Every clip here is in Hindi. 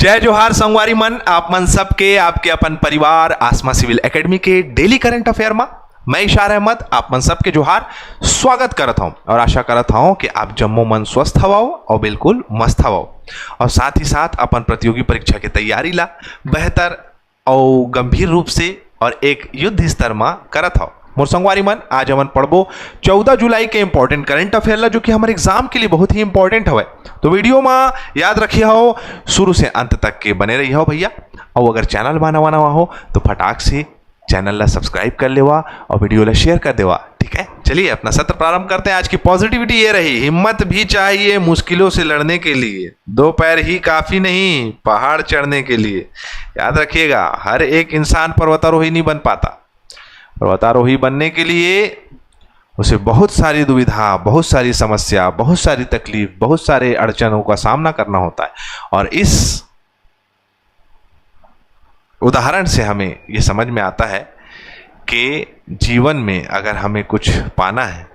जय जोहार संगवारी मन, आप मन सबके आपके अपन परिवार आसमा सिविल एकेडमी के डेली करंट अफेयर में मैं इशार अहमद आप मन सबके जोहार स्वागत करत हूं और आशा करत हूं कि आप जम्मो मन स्वस्थ हवाओ और बिल्कुल मस्त हवाओ और साथ ही साथ अपन प्रतियोगी परीक्षा की तैयारी ला बेहतर और गंभीर रूप से और एक युद्ध स्तर में करत हो। मोर संगवारी मन, आज हमन पढ़बो 14 जुलाई के इंपॉर्टेंट करंट अफेयर ला, जो कि हमारे एग्जाम के लिए बहुत ही इंपॉर्टेंट हवे। तो वीडियो में याद रखिए हो, शुरू से अंत तक के बने रही हो भैया। और अगर चैनल बनावा हो तो फटाक से चैनल ला सब्सक्राइब कर लेवा और वीडियो ला शेयर कर देवा। ठीक है, चलिए अपना सत्र प्रारंभ करते हैं। आज की पॉजिटिविटी ये रही, हिम्मत भी चाहिए मुश्किलों से लड़ने के लिए, दो पैर ही काफी नहीं पहाड़ चढ़ने के लिए। याद रखिएगा, हर एक इंसान पर्वतारोही नहीं बन पाता। पर्वतारोही बनने के लिए उसे बहुत सारी दुविधा, बहुत सारी समस्या, बहुत सारी तकलीफ, बहुत सारे अड़चनों का सामना करना होता है। और इस उदाहरण से हमें ये समझ में आता है कि जीवन में अगर हमें कुछ पाना है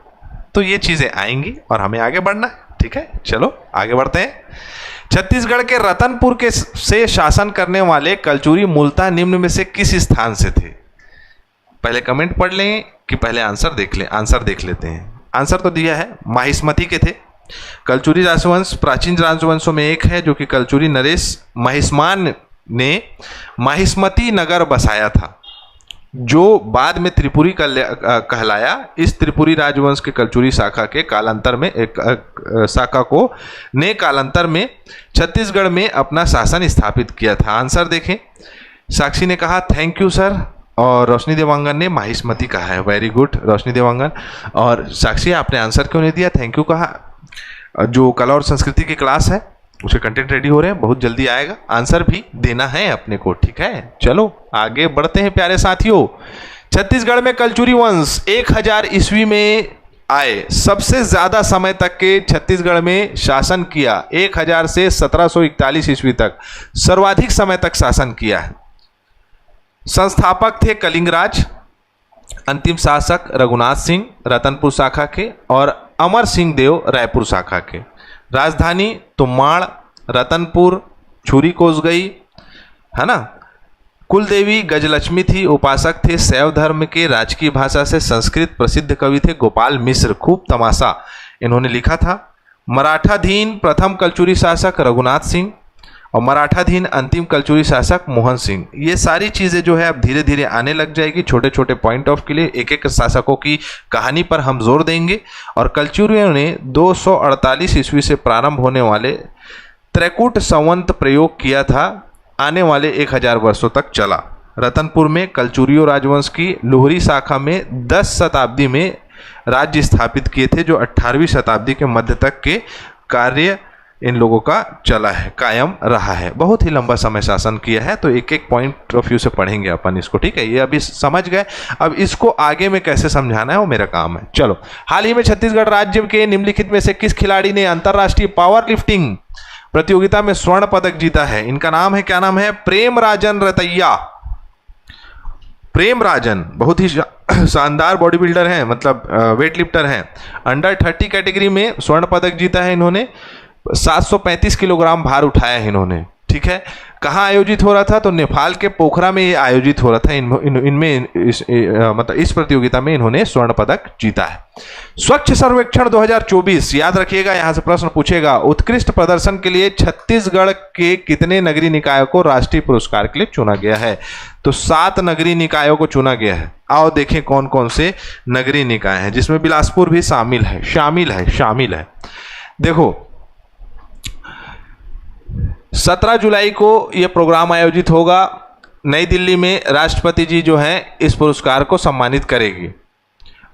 तो ये चीजें आएंगी और हमें आगे बढ़ना है। ठीक है, चलो आगे बढ़ते हैं। छत्तीसगढ़ के रतनपुर के से शासन करने वाले कलचुरी मूलतः निम्न में से किस स्थान से थे? पहले कमेंट पढ़ लें कि पहले आंसर देख लें? आंसर देख लेते हैं। आंसर तो दिया है, माहिष्मती के थे। कलचुरी राजवंश प्राचीन राजवंशों में एक है जो कि कलचुरी नरेश महिष्मान ने माहिष्मती नगर बसाया था, जो बाद में त्रिपुरी कहलाया। इस त्रिपुरी राजवंश के कलचुरी शाखा के कालांतर में कालांतर में छत्तीसगढ़ में अपना शासन स्थापित किया था। आंसर देखें, साक्षी ने कहा थैंक यू सर, और रोशनी देवांगन ने माहिष्मती कहा है। वेरी गुड रोशनी देवांगन। और साक्षी, आपने आंसर क्यों नहीं दिया, थैंक यू कहा? जो कला और संस्कृति की क्लास है उसके कंटेंट रेडी हो रहे हैं, बहुत जल्दी आएगा। आंसर भी देना है अपने को। ठीक है, चलो आगे बढ़ते हैं प्यारे साथियों। छत्तीसगढ़ में कलचुरी वंश 1000 ईस्वी में आए, सबसे ज्यादा समय तक के छत्तीसगढ़ में शासन किया। 1000 से 1741 ईस्वी तक सर्वाधिक समय तक शासन किया है। संस्थापक थे कलिंगराज, अंतिम शासक रघुनाथ सिंह रतनपुर शाखा के और अमर सिंह देव रायपुर शाखा के। राजधानी तुम्माड़, रतनपुर, छुरी कोसगई, है ना। कुलदेवी गजलक्ष्मी थी, उपासक थे शैव धर्म के। राजकीय भाषा से संस्कृत। प्रसिद्ध कवि थे गोपाल मिश्र, खूब तमाशा इन्होंने लिखा था। मराठाधीन प्रथम कलचुरी शासक रघुनाथ सिंह और मराठाधीन अंतिम कलचुरी शासक मोहन सिंह। ये सारी चीज़ें जो है अब धीरे धीरे आने लग जाएगी। छोटे छोटे पॉइंट ऑफ के लिए एक एक शासकों की कहानी पर हम जोर देंगे। और कलचुरियों ने 248 ईस्वी से प्रारंभ होने वाले त्रैकूट संवत प्रयोग किया था, आने वाले 1000 वर्षों तक चला। रतनपुर में कलचुरियों राजवंश की लोहरी शाखा में 10 शताब्दी में राज्य स्थापित किए थे, जो 18वीं शताब्दी के मध्य तक के कार्य इन लोगों का चला है, कायम रहा है। बहुत ही लंबा समय शासन किया है। तो एक एक पॉइंट ऑफ व्यू से पढ़ेंगे अपन इसको। ठीक है, ये अभी समझ गए। अब इसको आगे में कैसे समझाना है वो मेरा काम है। चलो, हाल ही में छत्तीसगढ़ राज्य के निम्नलिखित में से किस खिलाड़ी ने अंतरराष्ट्रीय पावर लिफ्टिंग प्रतियोगिता में स्वर्ण पदक जीता है? इनका नाम है, क्या नाम है? प्रेमराजन रतैया। प्रेमराजन बहुत ही शानदार बॉडी बिल्डर हैं, मतलब वेट लिफ्टर हैं। अंडर 30 कैटेगरी में स्वर्ण पदक जीता है इन्होंने। 735 किलोग्राम भार उठाया है इन्होंने। ठीक है, कहाँ आयोजित हो रहा था? तो नेपाल के पोखरा में ये आयोजित हो रहा था। मतलब इस प्रतियोगिता में इन्होंने स्वर्ण पदक जीता है। स्वच्छ सर्वेक्षण 2024, याद रखिएगा, यहां से प्रश्न पूछेगा। उत्कृष्ट प्रदर्शन के लिए छत्तीसगढ़ के कितने नगरीय निकायों को राष्ट्रीय पुरस्कार के लिए चुना गया है? तो 7 नगरीय निकायों को चुना गया है। आओ देखें कौन कौन से नगरीय निकाय हैं, जिसमें बिलासपुर भी शामिल है। देखो, 17 जुलाई को यह प्रोग्राम आयोजित होगा। नई दिल्ली में राष्ट्रपति जी जो हैं इस पुरस्कार को सम्मानित करेगी।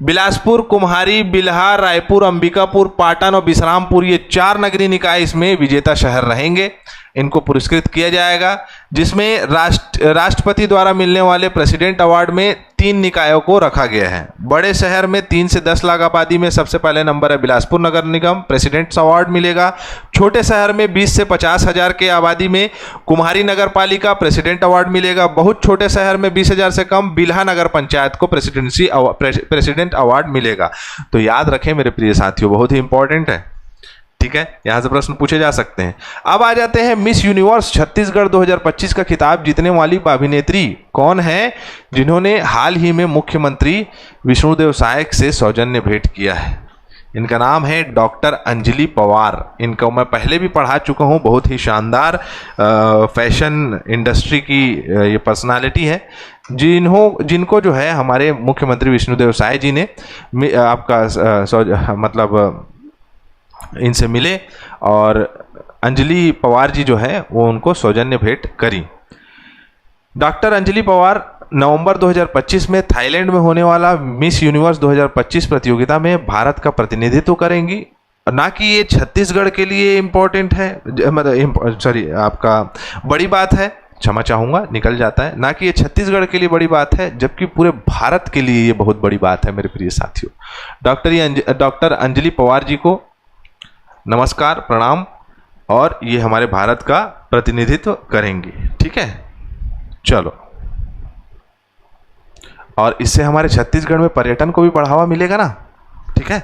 बिलासपुर, कुम्हारी, बिल्हा, रायपुर, अंबिकापुर, पाटन और विश्रामपुर, ये 4 नगरीय निकाय इसमें विजेता शहर रहेंगे। इनको पुरस्कृत किया जाएगा, जिसमें राष्ट्रपति द्वारा मिलने वाले प्रेसिडेंट अवार्ड में 3 निकायों को रखा गया है। बड़े शहर में 3 से 10 लाख आबादी में सबसे पहले नंबर है बिलासपुर नगर निगम, प्रेसिडेंट्स अवार्ड मिलेगा। छोटे शहर में 20 से 50 हजार के आबादी में कुम्हारी नगर पालिका प्रेसिडेंट अवार्ड मिलेगा। बहुत छोटे शहर में 20,000 से कम बिल्हा नगर पंचायत को प्रेसिडेंट अवार्ड मिलेगा। तो याद रखें मेरे प्रिय साथियों, बहुत ही इंपॉर्टेंट है। ठीक है, यहां से प्रश्न पूछे जा सकते हैं। अब आ जाते हैं मिस यूनिवर्स छत्तीसगढ़ 2025 का खिताब जीतने वाली अभिनेत्री कौन है जिन्होंने हाल ही में मुख्यमंत्री विष्णुदेव साय से सौजन्य भेंट किया है। इनका नाम है डॉक्टर अंजलि पवार। इनको मैं पहले भी पढ़ा चुका हूँ, बहुत ही शानदार फैशन इंडस्ट्री की ये पर्सनालिटी है, जिनको जो है हमारे मुख्यमंत्री विष्णुदेव साय जी ने मतलब इनसे मिले और अंजलि पवार जी जो है वो उनको सौजन्य भेंट करी। डॉक्टर अंजलि पवार नवंबर 2025 में थाईलैंड में होने वाला मिस यूनिवर्स 2025 प्रतियोगिता में भारत का प्रतिनिधित्व करेंगी। ना कि ये छत्तीसगढ़ के लिए इम्पोर्टेंट है, मतलब सॉरी आपका बड़ी बात है, क्षमा चाहूँगा निकल जाता है, ना कि ये छत्तीसगढ़ के लिए बड़ी बात है, जबकि पूरे भारत के लिए ये बहुत बड़ी बात है मेरे प्रिय साथियों। डॉक्टर अंजलि पवार जी को नमस्कार, प्रणाम, और ये हमारे भारत का प्रतिनिधित्व करेंगी। ठीक है, चलो, और इससे हमारे छत्तीसगढ़ में पर्यटन को भी बढ़ावा मिलेगा ना। ठीक है,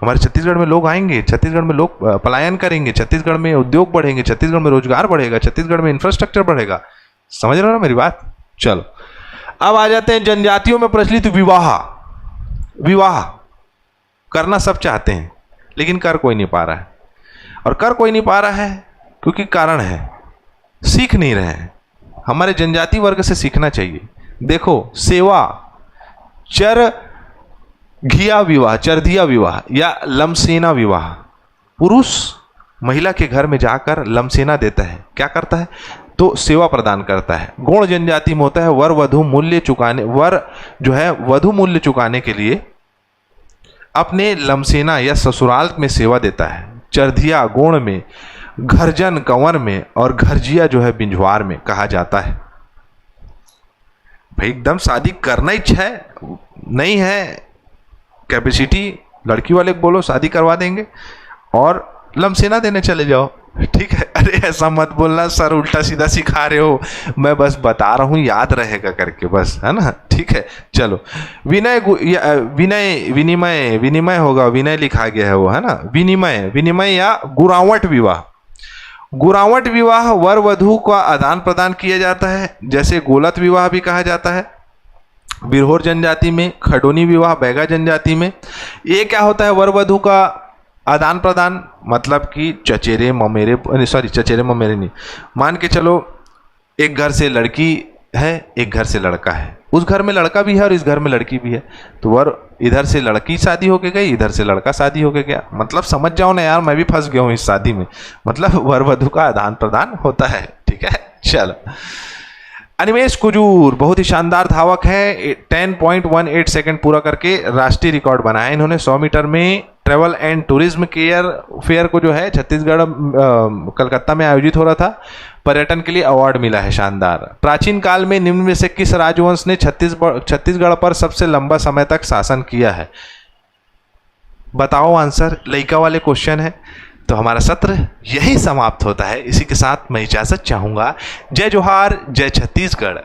हमारे छत्तीसगढ़ में लोग आएंगे, छत्तीसगढ़ में लोग पलायन करेंगे, छत्तीसगढ़ में उद्योग बढ़ेंगे, छत्तीसगढ़ में रोजगार बढ़ेगा, छत्तीसगढ़ में इंफ्रास्ट्रक्चर बढ़ेगा। समझ रहे हो ना मेरी बात। चलो, अब आ जाते हैं जनजातियों में प्रचलित विवाह करना सब चाहते हैं, लेकिन कर कोई नहीं पा रहा है। और कर कोई नहीं पा रहा है क्योंकि कारण है, सीख नहीं रहे हैं। हमारे जनजाति वर्ग से सीखना चाहिए। देखो, सेवा, चरधिया विवाह या लमसेना विवाह, पुरुष महिला के घर में जाकर लमसेना देता है, क्या करता है, तो सेवा प्रदान करता है। गौड़ जनजाति में होता है वर जो है वधु मूल्य चुकाने के लिए अपने लमसेना या ससुराल में सेवा देता है। चरधिया गोण में, घरजन कंवर में और घरजिया जो है बिंझवार में कहा जाता है। भाई एकदम शादी करना इच्छा है, नहीं है कैपेसिटी, लड़की वाले को बोलो शादी करवा देंगे और लमसेना देने चले जाओ। ठीक है, अरे ऐसा मत बोलना सर, उल्टा सीधा सिखा रहे हो, मैं बस बता रहा हूँ, याद रहेगा करके बस, है ना। ठीक है, चलो, विनिमय होगा, विनय लिखा गया है वो, है ना, विनिमय या गुरावट विवाह वर वधु का आदान प्रदान किया जाता है, जैसे गोलत विवाह भी कहा जाता है बिरहोर जनजाति में, खडोनी विवाह बैगा जनजाति में। ये क्या होता है, वर वधु का आदान प्रदान, मतलब कि चचेरे ममेरे नहीं, मान के चलो एक घर से लड़की है, एक घर से लड़का है, उस घर में लड़का भी है और इस घर में लड़की भी है, तो वर इधर से लड़की शादी होके गई, इधर से लड़का शादी होके गया। मतलब समझ जाओ ना यार, मैं भी फंस गया हूँ इस शादी में। मतलब वर वधु का आदान प्रदान होता है। ठीक है, चलो, अनिमेश कुजूर बहुत ही शानदार धावक है, 10.18 सेकंड पूरा करके राष्ट्रीय रिकॉर्ड बनाया इन्होंने 100 मीटर में। ट्रेवल एंड टूरिज्म फेयर को जो है छत्तीसगढ़ कलकत्ता में आयोजित हो रहा था, पर्यटन के लिए अवार्ड मिला है, शानदार। प्राचीन काल में निम्न में से किस राजवंश ने छत्तीसगढ़ पर सबसे लंबा समय तक शासन किया है? बताओ आंसर, लइका वाले क्वेश्चन है। तो हमारा सत्र यही समाप्त होता है। इसी के साथ मैं इजाजत चाहूंगा। जय जोहार, जय छत्तीसगढ़।